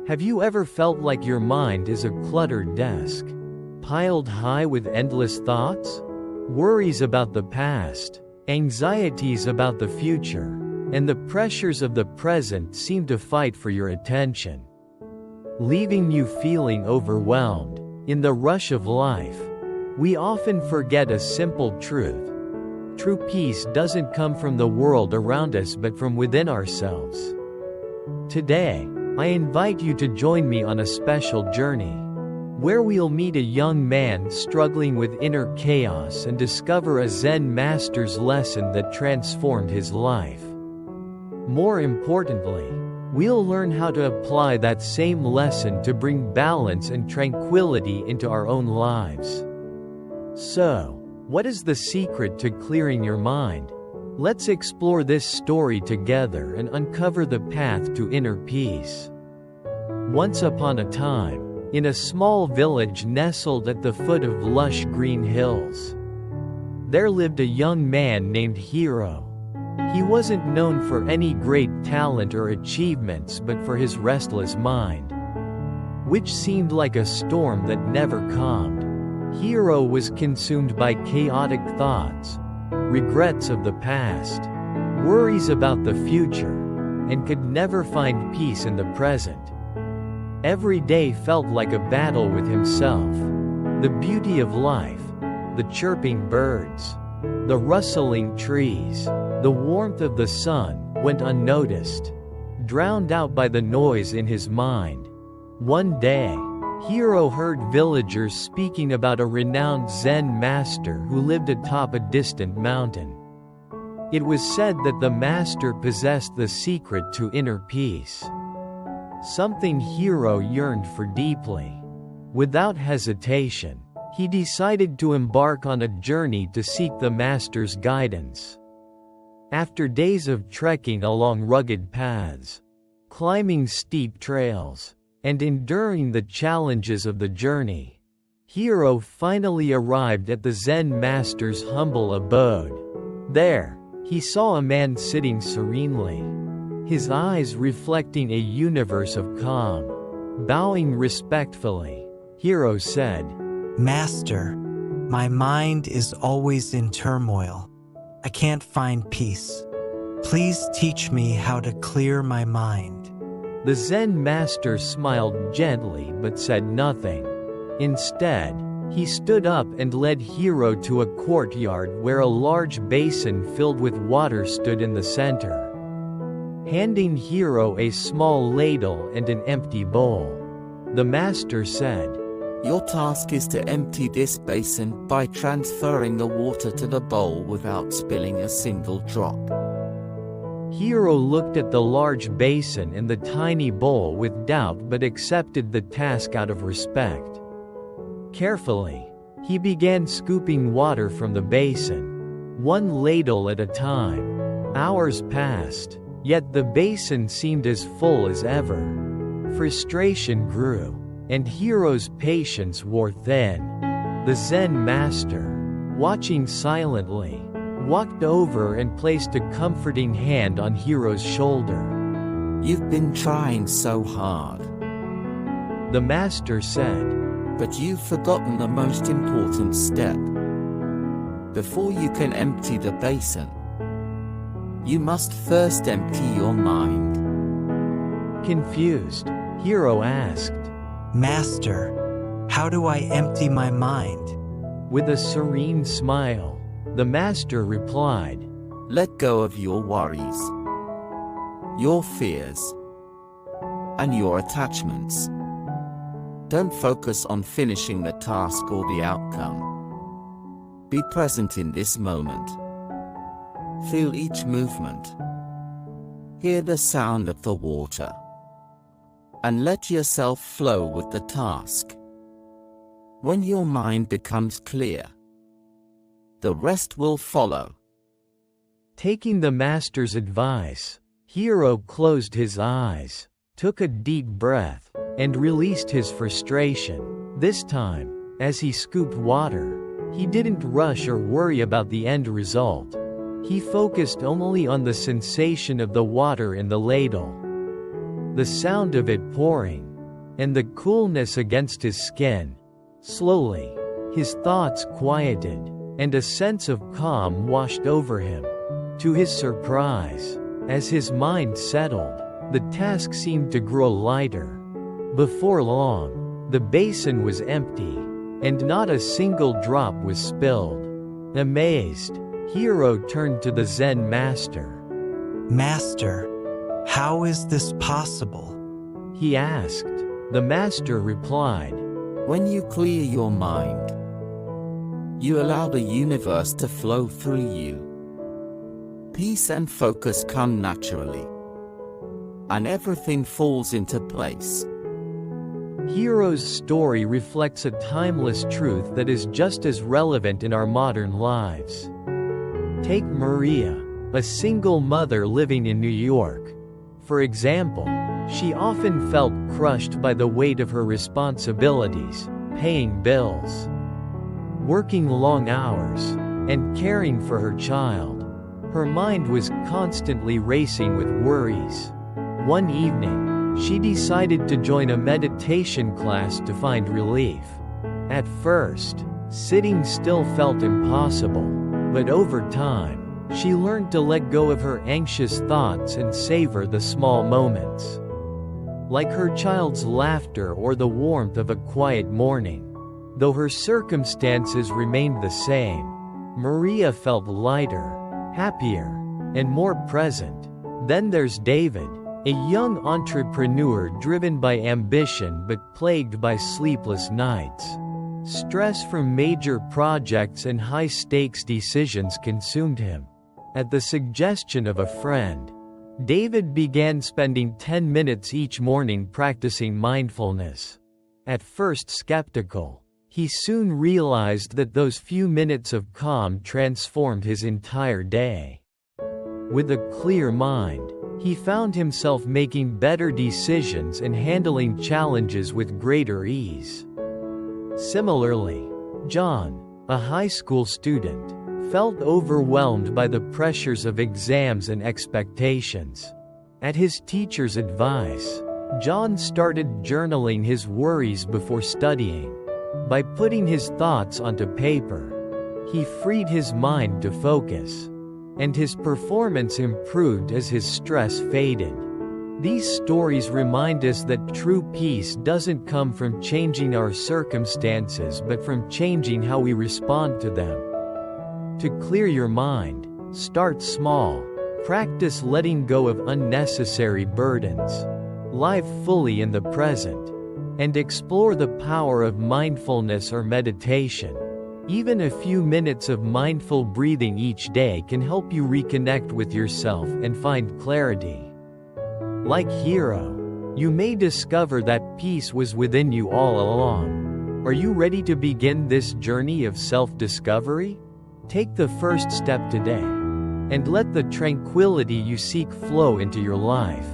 Have you ever felt like your mind is a cluttered desk, piled high with endless thoughts? Worries about the past, anxieties about the future, and the pressures of the present seem to fight for your attention, leaving you feeling overwhelmed. In the rush of life, we often forget a simple truth. True peace doesn't come from the world around us but from within ourselves. Today, I invite you to join me on a special journey, where we'll meet a young man struggling with inner chaos and discover a Zen master's lesson that transformed his life. More importantly, we'll learn how to apply that same lesson to bring balance and tranquility into our own lives. So, what is the secret to clearing your mind? Let's explore this story together and uncover the path to inner peace. Once upon a time, in a small village nestled at the foot of lush green hills, there lived a young man named Hiro. He wasn't known for any great talent or achievements but for his restless mind, which seemed like a storm that never calmed. Hiro was consumed by chaotic thoughts, regrets of the past, worries about the future, and could never find peace in the present. Every day felt like a battle with himself. The beauty of life, the chirping birds, the rustling trees, the warmth of the sun, went unnoticed, drowned out by the noise in his mind. One day, Hiro heard villagers speaking about a renowned Zen master who lived atop a distant mountain. It was said that the master possessed the secret to inner peace, something Hiro yearned for deeply. Without hesitation, he decided to embark on a journey to seek the master's guidance. After days of trekking along rugged paths, climbing steep trails, and enduring the challenges of the journey, Hiro finally arrived at the Zen master's humble abode. There, he saw a man sitting serenely, his eyes reflecting a universe of calm. Bowing respectfully, Hiro said, "Master, my mind is always in turmoil. I can't find peace. Please teach me how to clear my mind." The Zen master smiled gently but said nothing. Instead, he stood up and led Hiro to a courtyard where a large basin filled with water stood in the center. Handing Hiro a small ladle and an empty bowl, the master said, "Your task is to empty this basin by transferring the water to the bowl without spilling a single drop." Hiro looked at the large basin and the tiny bowl with doubt but accepted the task out of respect. Carefully, he began scooping water from the basin, one ladle at a time. Hours passed, yet the basin seemed as full as ever. Frustration grew, and Hiro's patience wore thin. The Zen master, watching silently, walked over and placed a comforting hand on Hiro's shoulder. "You've been trying so hard," the master said, "but you've forgotten the most important step. Before you can empty the basin, you must first empty your mind." Confused, Hiro asked, "Master, how do I empty my mind?" With a serene smile, the master replied, "Let go of your worries, your fears, and your attachments. Don't focus on finishing the task or the outcome. Be present in this moment. Feel each movement. Hear the sound of the water. And let yourself flow with the task. When your mind becomes clear, the rest will follow." Taking the master's advice, Hiro closed his eyes, took a deep breath, and released his frustration. This time, as he scooped water, he didn't rush or worry about the end result. He focused only on the sensation of the water in the ladle, the sound of it pouring, and the coolness against his skin. Slowly, his thoughts quieted, and a sense of calm washed over him. To his surprise, as his mind settled, the task seemed to grow lighter. Before long, the basin was empty, and not a single drop was spilled. Amazed, Hiro turned to the Zen master. Master, how is this possible? He asked. The master replied, When you clear your mind, you allow the universe to flow through you. Peace and focus come naturally, and everything falls into place. Hiro's story reflects a timeless truth that is just as relevant in our modern lives. Take Maria, a single mother living in New York. For example, she often felt crushed by the weight of her responsibilities, paying bills, working long hours, and caring for her child. Her mind was constantly racing with worries. One evening, she decided to join a meditation class to find relief. At first, sitting still felt impossible, but over time, she learned to let go of her anxious thoughts and savor the small moments, like her child's laughter or the warmth of a quiet morning. Though her circumstances remained the same, Maria felt lighter, happier, and more present. Then there's David, a young entrepreneur driven by ambition but plagued by sleepless nights. Stress from major projects and high-stakes decisions consumed him. At the suggestion of a friend, David began spending 10 minutes each morning practicing mindfulness. At first skeptical, he soon realized that those few minutes of calm transformed his entire day. With a clear mind, he found himself making better decisions and handling challenges with greater ease. Similarly, John, a high school student, felt overwhelmed by the pressures of exams and expectations. At his teacher's advice, John started journaling his worries before studying. By putting his thoughts onto paper, he freed his mind to focus, and his performance improved as his stress faded. These stories remind us that true peace doesn't come from changing our circumstances but from changing how we respond to them. To clear your mind, start small. Practice letting go of unnecessary burdens. Live fully in the present, and explore the power of mindfulness or meditation. Even a few minutes of mindful breathing each day can help you reconnect with yourself and find clarity. Like Hiro, you may discover that peace was within you all along. Are you ready to begin this journey of self-discovery? Take the first step today, and let the tranquility you seek flow into your life.